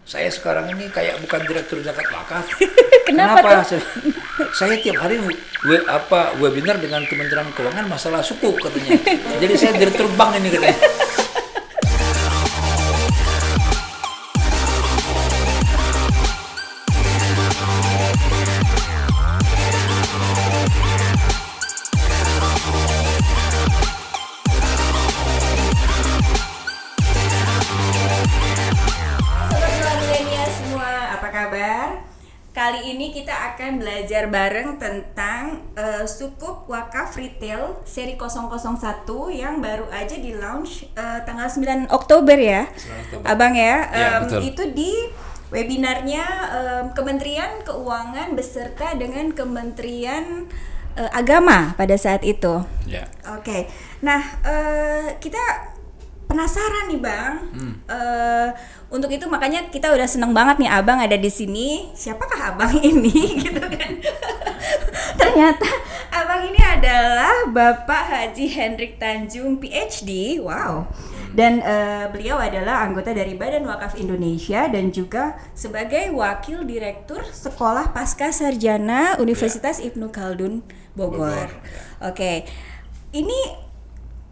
saya sekarang ini kayak bukan direktur zakat wakaf. Kenapa Kenapa? Saya tiap hari webinar dengan Kementerian Keuangan masalah sukuk katanya. Jadi saya direktur bank ini katanya. Kali ini kita akan belajar bareng tentang sukuk wakaf retail seri 001 yang baru aja di launch tanggal 9 Oktober ya. Abang ya, betul. Itu di webinarnya Kementerian Keuangan beserta dengan Kementerian Agama pada saat itu. Ya. Oke. Nah, kita penasaran nih Bang. Untuk itu makanya kita udah seneng banget nih Abang ada di sini. Siapakah Abang ini gitu kan? Ternyata Abang ini adalah Bapak Haji Hendrik Tanjung PhD. Wow. Dan beliau adalah anggota dari Badan Wakaf Indonesia dan juga sebagai Wakil Direktur Sekolah Pasca Sarjana Universitas Ibnu Khaldun Bogor. Oke. Ini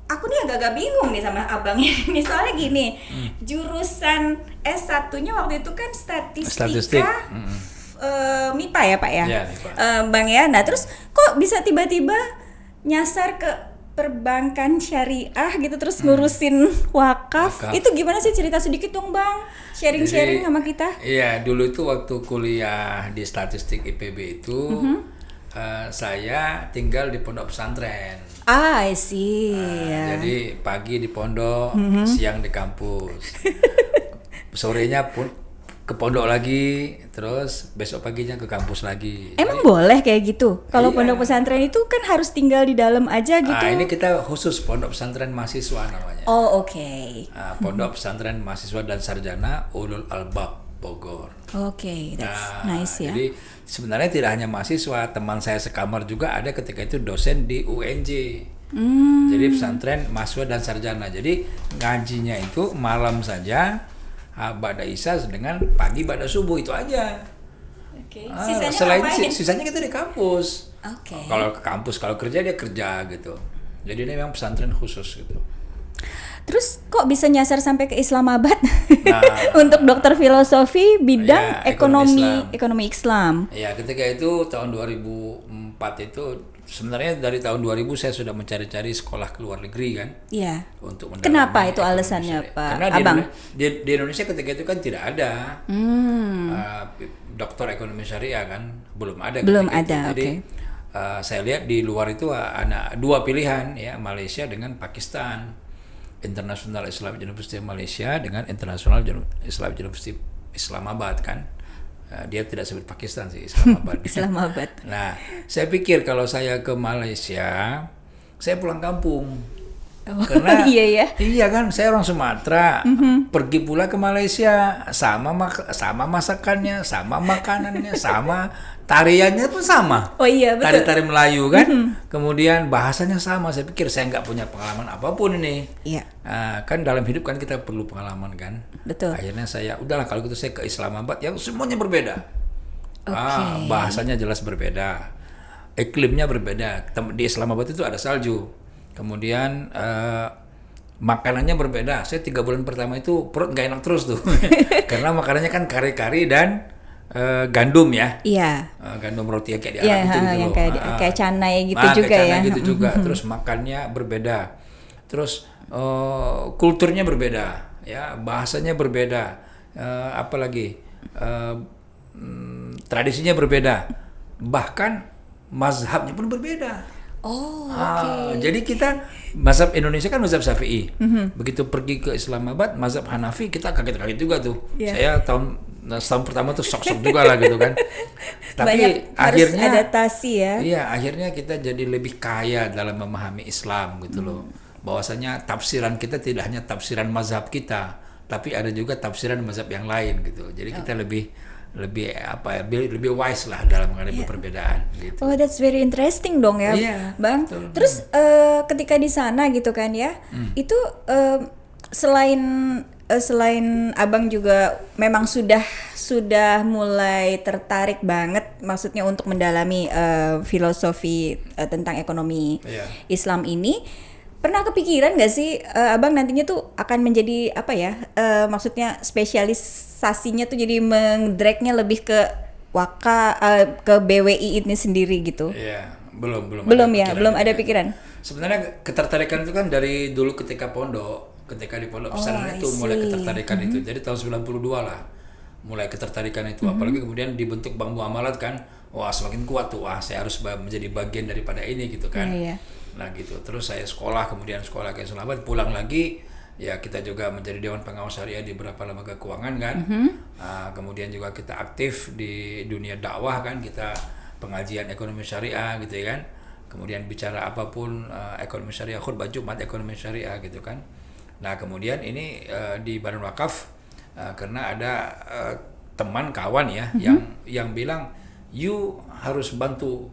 aku nih agak-agak bingung nih sama abang ini, soalnya gini, jurusan S1-nya waktu itu kan statistika. MIPA ya Pak ya? Ya, MIPA. Bang ya, nah terus kok bisa tiba-tiba nyasar ke perbankan syariah gitu terus ngurusin wakaf. Itu gimana sih, cerita sedikit dong Bang, sharing-sharing sama kita. Iya, dulu itu waktu kuliah di statistik IPB itu saya tinggal di pondok pesantren. I see. Jadi pagi di pondok, siang di kampus. Sorenya pun ke pondok lagi, terus besok paginya ke kampus lagi. Emang boleh kayak gitu? Kalau Iya. pondok pesantren itu kan harus tinggal di dalam aja gitu. Nah, ini kita khusus pondok pesantren mahasiswa namanya. Oh, oke. Pondok pesantren mahasiswa dan sarjana Ulul Albab Bogor. Oke, that's nice ya. Jadi sebenarnya tidak hanya mahasiswa, teman saya sekamar juga ada ketika itu dosen di UNJ. Jadi pesantren mahasiswa dan sarjana. Jadi ngajinya itu malam saja, ba'da isya dengan pagi ba'da subuh, itu aja. Oke. Sisanya kita di kampus. Oke. Kalau ke kampus, kalau kerja dia kerja gitu. Jadi ini memang pesantren khusus gitu. Terus kok bisa nyasar sampai ke Islamabad? Nah, untuk dokter filosofi bidang ya, ekonomi Islam. Ya, ketika itu tahun 2004 itu sebenarnya dari tahun 2000 saya sudah mencari-cari sekolah ke luar negeri kan. Iya. Untuk Kenapa mendalami itu ekonomi alasannya syariah. Pak Karena Abang? di Indonesia ketika itu kan tidak ada dokter ekonomi syariah kan, belum ada. Belum ketika ada, itu. Jadi oke. saya lihat di luar itu ada dua pilihan ya, Malaysia dengan Pakistan. International Islamic University Malaysia dengan International Islamic University Islamabad kan. Dia tidak sebut Pakistan sih, Islamabad. Islamabad. Nah, saya pikir kalau saya ke Malaysia, saya pulang kampung. Karena iya kan, saya orang Sumatera, pergi pula ke Malaysia, sama masakannya, sama makanannya, sama tariannya pun sama. Oh iya, betul. Tari-tari Melayu kan, kemudian bahasanya sama. Saya pikir saya nggak punya pengalaman apapun ini. Iya. Kan dalam hidup kan kita perlu pengalaman kan. Betul. Akhirnya saya, udahlah kalau gitu saya ke Islamabad, yang semuanya berbeda. Oke. Bahasanya jelas berbeda, iklimnya berbeda. Di Islamabad itu ada salju. Kemudian makanannya berbeda. Saya 3 bulan pertama itu perut nggak enak terus tuh, karena makanannya kan kari-kari dan gandum ya. Iya. Gandum roti yang kayak di Arab itu gitu yang loh. kayak canai gitu juga kayak ya. canai gitu juga. Terus makannya berbeda. Terus kulturnya berbeda, ya bahasanya berbeda. Apalagi tradisinya berbeda. Bahkan mazhabnya pun berbeda. Oh, oke. Jadi kita mazhab Indonesia kan mazhab Syafi'i. Begitu pergi ke Islamabad mazhab Hanafi, kita kaget-kaget juga tuh. Yeah. Saya tahun pertama tuh sok-sok juga lah gitu kan. Tapi Banyak akhirnya harus adaptasi ya. Iya, akhirnya kita jadi lebih kaya dalam memahami Islam gitu loh. Bahwasanya tafsiran kita tidak hanya tafsiran mazhab kita, tapi ada juga tafsiran mazhab yang lain gitu. Jadi kita lebih wise lah dalam menghadapi perbedaan gitu. Oh, that's very interesting dong ya, Bang. Betul. Terus ketika di sana gitu kan ya, itu selain selain abang juga memang sudah mulai tertarik banget, maksudnya untuk mendalami filosofi tentang ekonomi Islam ini, pernah kepikiran nggak sih abang nantinya tuh akan menjadi apa ya? Maksudnya spesialisasinya tuh jadi mengdragnya lebih ke ke BWI ini sendiri gitu? Iya, belum ada pikiran. Sebenarnya ketertarikan itu kan dari dulu ketika di pondok pesantren itu mulai ketertarikan itu. Jadi tahun 92 lah mulai ketertarikan itu. Apalagi kemudian dibentuk bank muamalat kan, wah semakin kuat tuh, wah saya harus menjadi bagian daripada ini gitu kan. Nah gitu. Terus saya kemudian sekolah ke Islamabad, pulang lagi ya kita juga menjadi Dewan Pengawas Syariah di beberapa lembaga keuangan kan. Kemudian juga kita aktif di dunia dakwah kan, kita pengajian ekonomi syariah gitu ya kan. Kemudian bicara apapun ekonomi syariah, khutbah Jumat ekonomi syariah gitu kan. Nah kemudian ini di Badan Wakaf karena ada teman kawan ya yang bilang you harus bantu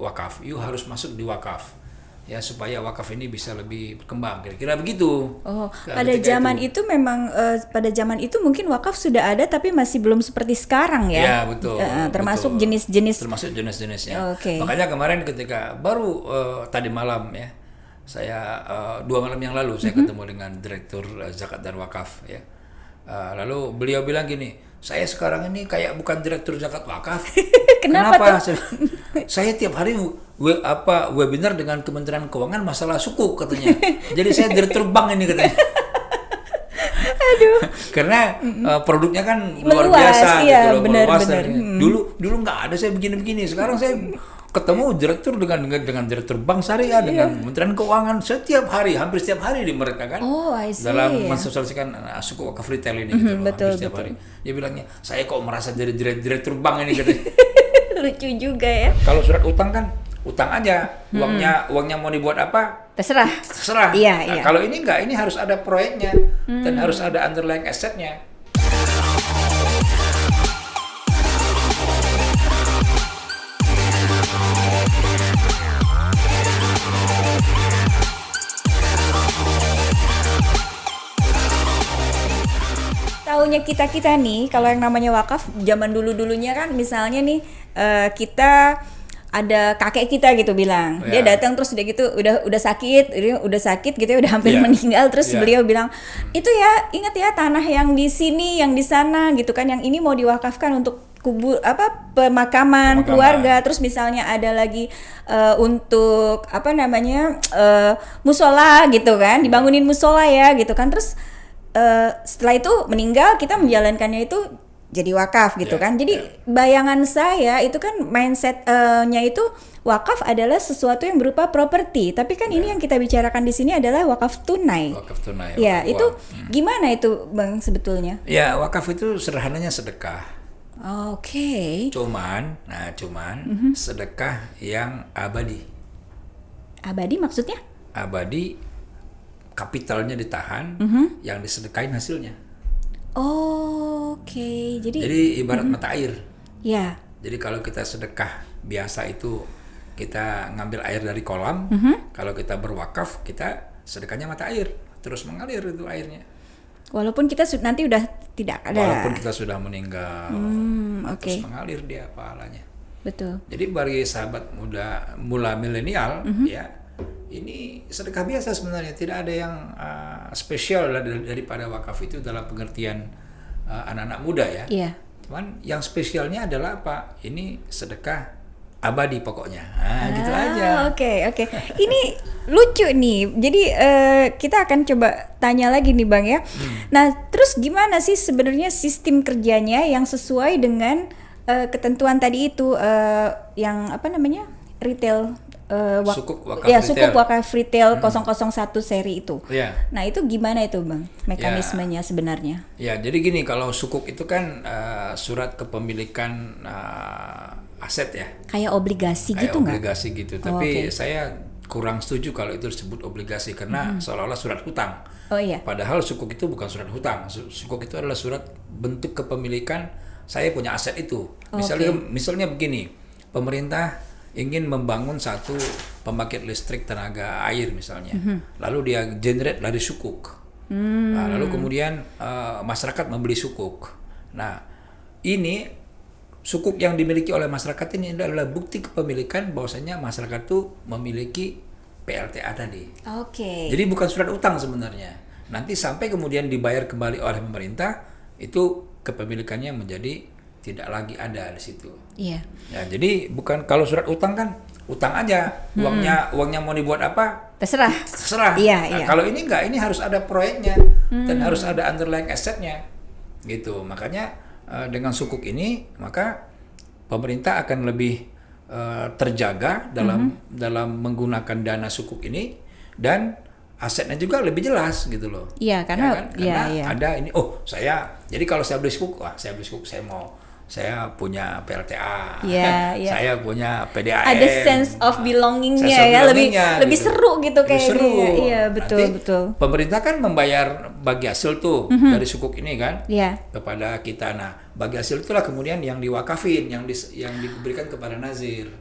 wakaf, you harus masuk di wakaf ya supaya wakaf ini bisa lebih berkembang, kira-kira begitu. Pada zaman itu memang pada zaman itu mungkin wakaf sudah ada tapi masih belum seperti sekarang ya. Ya betul. Termasuk betul. jenis-jenisnya. Makanya kemarin ketika baru tadi malam ya, saya 2 malam yang lalu saya ketemu dengan Direktur Zakat dan Wakaf ya. Lalu beliau bilang gini, saya sekarang ini kayak bukan Direktur Zakat Wakaf. Kenapa? Saya tiap hari webinar dengan Kementerian Keuangan masalah sukuk katanya. Jadi saya Direktur Bank ini katanya. Aduh. Karena produknya kan luar biasa ya, gitu loh, benar. Dulu nggak ada saya begini-begini. Sekarang saya ketemu direktur dengan direktur bank syariah dengan Kementerian Keuangan hampir setiap hari di mereka kan dalam mensosialisasikan suku wakaf retail ini gitu loh, hampir setiap hari. Dia bilangnya saya kok merasa jadi direktur bank ini katanya. Lucu juga ya. Kalau surat utang kan utang aja, uangnya mau dibuat apa terserah. Iya. Kalau ini enggak, ini harus ada proyeknya dan harus ada underlying assetnya. Taunya kita nih kalau yang namanya wakaf zaman dulunya kan misalnya nih kita ada kakek kita gitu bilang dia datang terus udah sakit gitu ya, udah hampir meninggal, terus beliau bilang itu ya ingat ya tanah yang di sini yang di sana gitu kan, yang ini mau diwakafkan untuk pemakaman keluarga, terus misalnya ada lagi untuk musola gitu kan, dibangunin musola ya gitu kan, terus setelah itu meninggal kita menjalankannya itu jadi wakaf gitu kan. Jadi bayangan saya itu kan mindset-nya itu wakaf adalah sesuatu yang berupa properti, tapi kan ini yang kita bicarakan di sini adalah wakaf tunai. Ya, itu gimana itu Bang sebetulnya? Ya, wakaf itu sederhananya sedekah. Oke. Cuman sedekah yang abadi. Abadi maksudnya? Abadi, kapitalnya ditahan, yang disedekahin hasilnya. Oke. Jadi ibarat mata air. Ya. Jadi kalau kita sedekah biasa itu kita ngambil air dari kolam, kalau kita berwakaf kita sedekahnya mata air, terus mengalir itu airnya. Walaupun kita nanti udah tidak ada. Walaupun kita sudah meninggal, terus mengalir dia pahalanya. Betul. Jadi bagi sahabat mula milenial ya, ini sedekah biasa sebenarnya, tidak ada yang spesial daripada wakaf itu dalam pengertian anak-anak muda ya. Iya. Cuman yang spesialnya adalah apa? Ini sedekah abadi pokoknya. Gitu aja. Oke. Ini lucu nih. Jadi kita akan coba tanya lagi nih Bang ya. Nah, terus gimana sih sebenarnya sistem kerjanya yang sesuai dengan ketentuan tadi itu yang retail sukuk wakaf retail 001 seri itu. Nah, itu gimana itu Bang mekanismenya sebenarnya? Ya, jadi gini, kalau sukuk itu kan surat kepemilikan aset ya. Kayak obligasi gitu nggak? Obligasi gitu. Tapi saya kurang setuju kalau itu disebut obligasi karena seolah-olah surat hutang. Padahal sukuk itu bukan surat hutang. Sukuk itu adalah surat bentuk kepemilikan, saya punya aset itu. Misalnya begini, pemerintah ingin membangun satu pembangkit listrik tenaga air misalnya, lalu dia generate dari sukuk. Nah, lalu kemudian masyarakat membeli sukuk. Nah, ini sukuk yang dimiliki oleh masyarakat ini adalah bukti kepemilikan bahwasanya masyarakat itu memiliki PLTA tadi. Oke. Jadi bukan surat utang sebenarnya. Nanti sampai kemudian dibayar kembali oleh pemerintah, itu kepemilikannya menjadi tidak lagi ada di situ. Iya. Ya, jadi bukan kalau surat utang kan utang aja, uangnya mau dibuat apa? Terserah. Iya. Nah, kalau ini enggak, ini harus ada proyeknya dan harus ada underlying assetnya, gitu. Makanya dengan sukuk ini maka pemerintah akan lebih terjaga dalam menggunakan dana sukuk ini, dan asetnya juga lebih jelas gitu loh. Iya, karena ya kan? Karena ada ini, jadi kalau saya beli sukuk, saya punya PLTA, saya punya PDAM. Ada sense of belongingnya ya, lebih gitu. Seru gitu kayaknya. Seru. Iya, betul. Pemerintah kan membayar bagi hasil tuh dari sukuk ini kan kepada kita. Nah, bagi hasil itulah kemudian yang diwakafin, yang diberikan kepada nazir.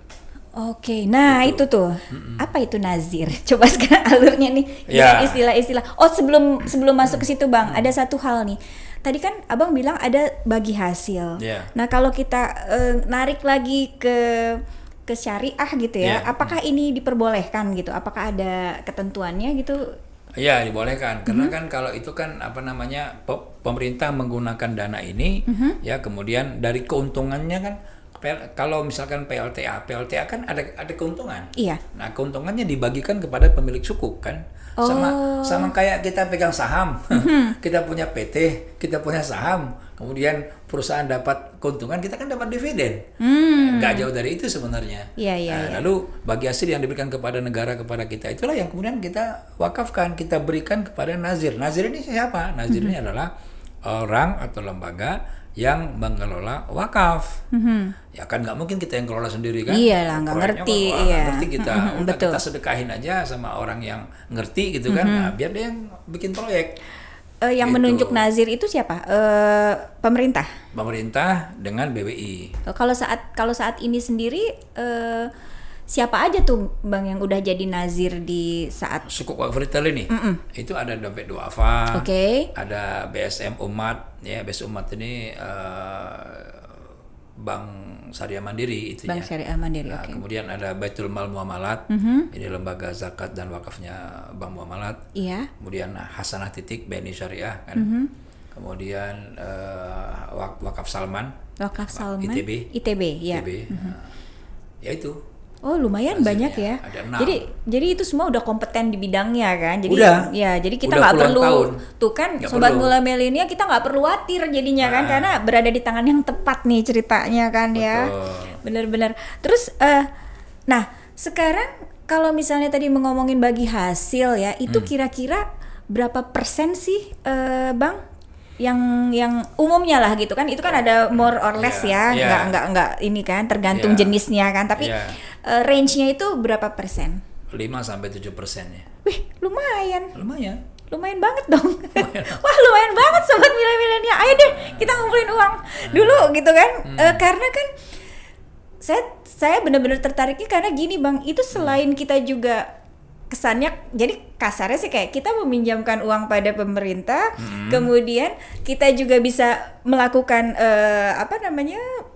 Oke, nah gitu. Itu tuh apa itu nazir? Coba sekarang alurnya nih dengan istilah-istilah. Oh, sebelum masuk ke situ Bang, ada satu hal nih. Tadi kan Abang bilang ada bagi hasil. Nah, kalau kita narik lagi ke syariah gitu ya, apakah ini diperbolehkan gitu? Apakah ada ketentuannya gitu? Iya, dibolehkan. Karena kan kalau itu kan pemerintah menggunakan dana ini ya, kemudian dari keuntungannya kan, kalau misalkan PLTA kan ada keuntungan. Iya. Nah, keuntungannya dibagikan kepada pemilik sukuk kan. Sama kayak kita pegang saham. Kita punya PT, kita punya saham. Kemudian perusahaan dapat keuntungan, kita kan dapat dividen. Nggak jauh dari itu sebenarnya. Iya. Lalu bagi hasil yang diberikan kepada negara, kepada kita, itulah yang kemudian kita wakafkan, kita berikan kepada nazir. Nazir ini siapa? Nazir ini adalah orang atau lembaga yang mengelola wakaf. Ya kan nggak mungkin kita yang kelola sendiri kan. Iyalah, nggak ngerti. Ngerti kita. Kita sedekahin aja sama orang yang ngerti gitu kan. Nah, biar dia yang bikin proyek. Yang gitu. menunjuk nazir itu siapa? Pemerintah dengan BWI. Kalau saat ini sendiri siapa aja tuh Bang yang udah jadi nazir di saat sukuk wakaf retail ini? Itu ada Dompet Duafa, ada BSM Umat, ya BSM Umat ini Bank Syariah Mandiri itunya. Bank Syariah Mandiri. Nah, kemudian ada Baitul Mal Muamalat, ini lembaga zakat dan wakafnya Bank Muamalat. Iya. Kemudian Hasanah Titik BNI Syariah kan. Kemudian Wakaf Salman. ITB, ya. Ya itu. Oh, lumayan banyak ya. Ada 6. Jadi itu semua udah kompeten di bidangnya kan. Jadi jadi kita nggak perlu tahun. Tuh kan sobat mula milenial, kita nggak perlu khawatir jadinya kan, karena berada di tangan yang tepat nih ceritanya kan. Betul. Ya. Benar-benar. Terus nah, sekarang kalau misalnya tadi ngomongin bagi hasil ya, itu kira-kira berapa persen sih Bang? Yang umumnya lah gitu kan, itu kan ada more or less nggak ini kan, tergantung jenisnya kan, tapi range-nya itu berapa persen? 5-7% ya. Wih, lumayan banget dong. Wah, lumayan banget sobat milenial. Ayo deh kita ngumpulin uang dulu gitu kan. Karena kan saya benar-benar tertariknya karena gini Bang, itu selain kita juga kesannya, jadi kasarnya sih kayak kita meminjamkan uang pada pemerintah, kemudian kita juga bisa melakukan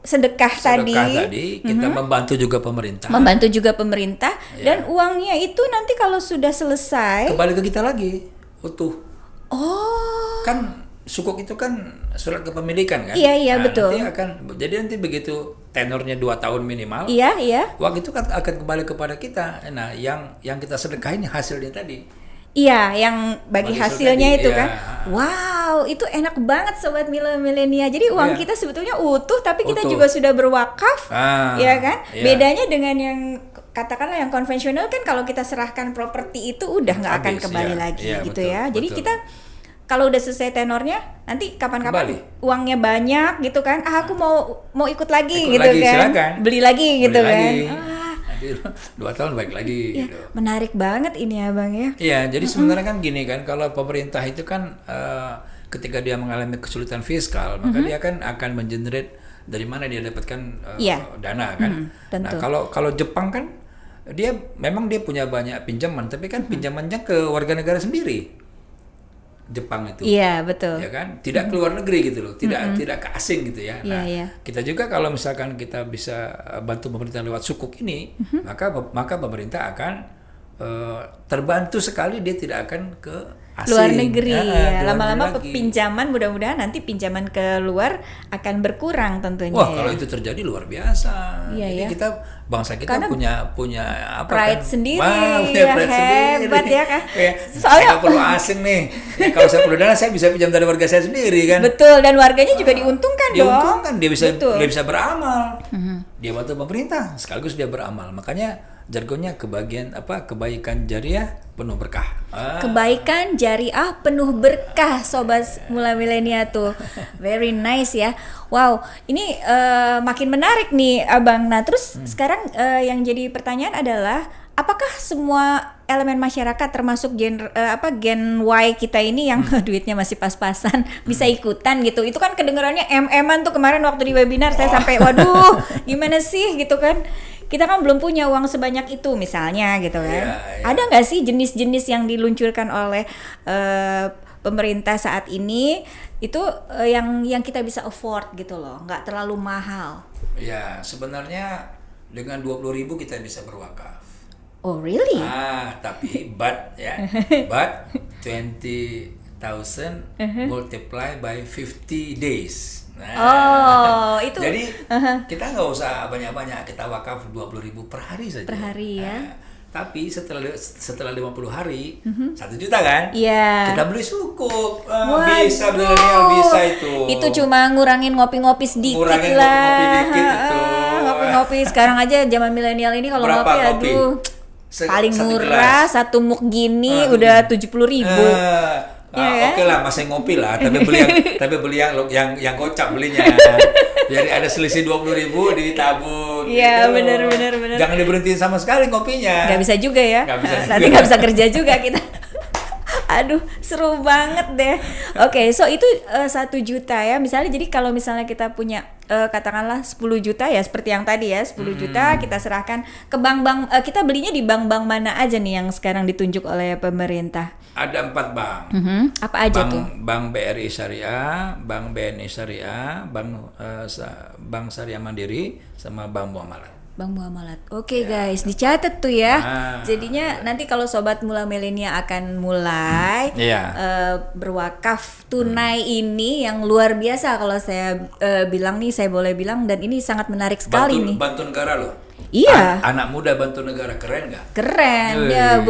sedekah tadi, kita membantu juga pemerintah, dan uangnya itu nanti kalau sudah selesai kembali ke kita lagi utuh. Kan sukuk itu kan surat kepemilikan kan. Iya, betul. Nanti begitu tenornya 2 tahun minimal. Iya. Uang itu kan akan kembali kepada kita. Nah, yang kita sedekahin hasilnya tadi. Iya, yang bagi hasilnya itu kan. Wow, itu enak banget sobat milenial. Jadi uang kita sebetulnya utuh, tapi kita juga sudah berwakaf, ya kan? Bedanya dengan yang katakanlah yang konvensional kan, kalau kita serahkan properti itu udah nggak akan kembali lagi gitu ya. Jadi kita kalau udah selesai tenornya, nanti kapan-kapan uangnya banyak gitu kan, aku mau ikut lagi gitu kan, silakan. Beli lagi gitu kan. Nanti 2 tahun baik lagi. Ya, gitu. menarik banget ini ya Bang ya. Iya, jadi sebenarnya kan gini kan, kalau pemerintah itu kan ketika dia mengalami kesulitan fiskal, maka dia kan akan mengenerate dari mana dia dapatkan dana kan. Nah, kalau Jepang kan memang dia punya banyak pinjaman, tapi kan pinjamannya ke warga negara sendiri. Jepang itu. Iya, betul. Ya kan? Tidak keluar negeri gitu loh, tidak ke asing gitu ya. Nah, kita juga kalau misalkan kita bisa bantu pemerintah lewat sukuk ini, maka pemerintah akan terbantu sekali, dia tidak akan ke asing. Luar negeri ya. Lama-lama pinjaman, mudah-mudahan nanti pinjaman ke luar akan berkurang tentunya. Wah, kalau itu terjadi luar biasa. Iya, Jadi kita bangsa kita karena punya apa pride kan? sendiri. Wow, pride hebat sendiri. Ya kan. Soalnya nggak perlu asing nih. Ya, kalau saya perlu dana, saya bisa pinjam dari warga saya sendiri kan. Betul, dan warganya juga diuntungkan dong. Diuntungkan, dia bisa beramal. Dia bantu pemerintah, sekaligus dia beramal. Makanya jargonnya kebaikan jariah penuh berkah. Kebaikan jariah penuh berkah, sobat Mula Milenia tuh. Very nice ya. Wow, ini makin menarik nih Abang. Nah, terus sekarang yang jadi pertanyaan adalah apakah semua elemen masyarakat termasuk gen Y kita ini yang duitnya masih pas-pasan bisa ikutan gitu? Itu kan kedengarannya MM-an tuh kemarin waktu di webinar saya sampai waduh, gimana sih gitu kan? Kita kan belum punya uang sebanyak itu misalnya gitu kan. Ada nggak sih jenis-jenis yang diluncurkan oleh pemerintah saat ini itu yang kita bisa afford gitu loh, nggak terlalu mahal? Ya, sebenarnya dengan 20.000 kita bisa berwakaf. Oh really? Tapi but 20,000 multiply by 50 days. Nah, itu. Jadi kita nggak usah banyak-banyak, kita wakaf 20.000 per hari saja. Per hari ya. Tapi setelah 50 hari 1 juta kan? Iya. Kita beli sukuk. Bisa milenial bisa itu. Itu cuma ngurangin ngopi-ngopi sedikit ngurangin lah. Ngopi dikit itu. Ngopi-ngopi sekarang aja zaman milenial ini kalau ngopi aduh paling murah gelas. 1 mug gini udah 70.000. Oke lah, masih ngopi lah, tapi beli yang kocak belinya. Biar ada selisih 20.000 ditabung. Iya, gitu. benar. Jangan diberhentiin sama sekali ngopinya. Gak bisa juga ya. Nanti gak bisa kerja juga kita. Aduh, seru banget deh. Oke, so itu 1 juta ya. Misalnya jadi kalau misalnya kita punya katakanlah 10 juta ya, seperti yang tadi ya, 10 juta kita serahkan ke bank-bank. Kita belinya di bank-bank mana aja nih yang sekarang ditunjuk oleh pemerintah? Ada 4 bank. Apa aja tuh? Bank BRI Syariah, Bank BNI Syariah, Bank Syariah Mandiri, sama Bank Muamalat. Bank Muamalat. Oke guys, dicatat tuh ya. Jadinya nanti kalau sobat Mula Milenia akan mulai berwakaf tunai ini yang luar biasa kalau saya bilang nih, saya boleh bilang, dan ini sangat menarik sekali nih. Bantu negara loh. Iya. Anak muda bantu negara, keren nggak? Keren ya,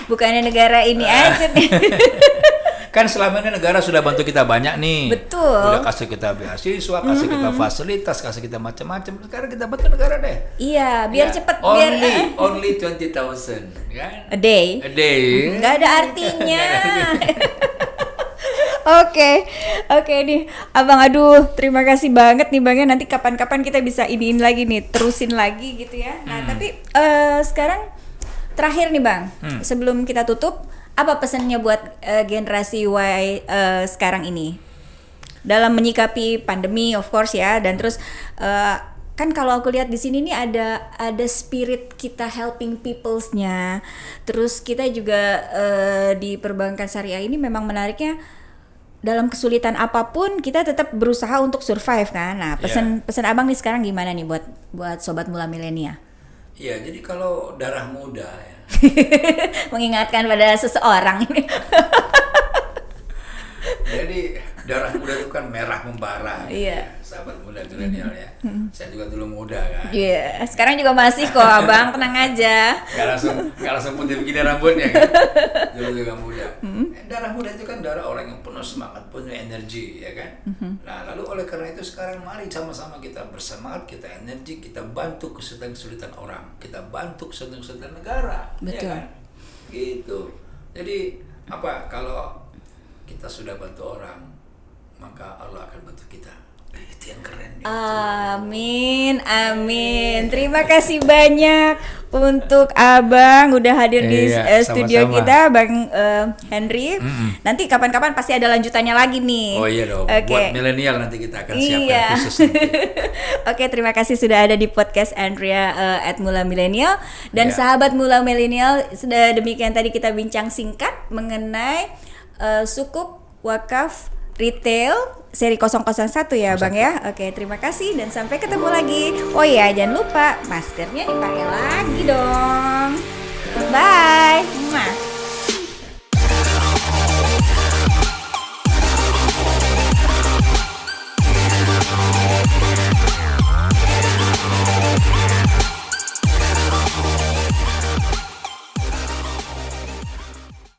bukannya negara ini aja nih. Kan selama ini negara sudah bantu kita banyak nih. Betul. Udah kasih kita beasiswa, kasih kita fasilitas, kasih kita macam-macam. Sekarang kita bantu negara deh. Iya, biar cepat. Only 20,000 kan? A day. Nggak ada artinya. Oke nih Abang, aduh terima kasih banget nih Bang ya. Nanti kapan-kapan kita bisa iniin lagi nih, terusin lagi gitu ya. Nah tapi sekarang terakhir nih Bang, sebelum kita tutup, apa pesannya buat generasi Y sekarang ini dalam menyikapi pandemi of course ya, dan terus kan kalau aku lihat di sini nih ada spirit kita helping peoples-nya. Terus kita juga di perbankan syariah ini memang menariknya dalam kesulitan apapun kita tetap berusaha untuk survive kan. Nah, pesan Abang nih sekarang gimana nih buat sobat Mula Milenia? Iya, jadi kalau darah muda ya. Mengingatkan pada seseorang ini. Jadi darah muda itu kan merah membara. Iya. Sahabat muda milenial ya. Saya juga dulu muda kan. Iya. Sekarang juga masih kok Abang, tenang aja. Gak langsung putih begini rambutnya kan. Dulu juga muda. Darah muda itu kan darah orang yang penuh semangat, penuh energi ya kan. Nah lalu oleh karena itu sekarang mari sama-sama kita bersemangat, kita energi, kita bantu kesulitan orang, kita bantu kesulitan negara. Betul. Ya kan? Gitu. Jadi kalau kita sudah bantu orang, maka Allah akan bantu kita. Itu yang keren. Amin. Terima kasih banyak untuk Abang udah hadir di studio kita, Bang Henry. Nanti kapan-kapan pasti ada lanjutannya lagi nih. Oh iya dong. Buat milenial nanti kita akan siapkan khusus. Oke, terima kasih sudah ada di podcast Andrea @Mula Milenial, dan sahabat Mula Milenial, sudah demikian tadi kita bincang singkat mengenai sukuk Wakaf Retail seri 001 ya Bang ya. Oke, terima kasih dan sampai ketemu lagi. Oh ya, jangan lupa maskernya dipakai lagi dong.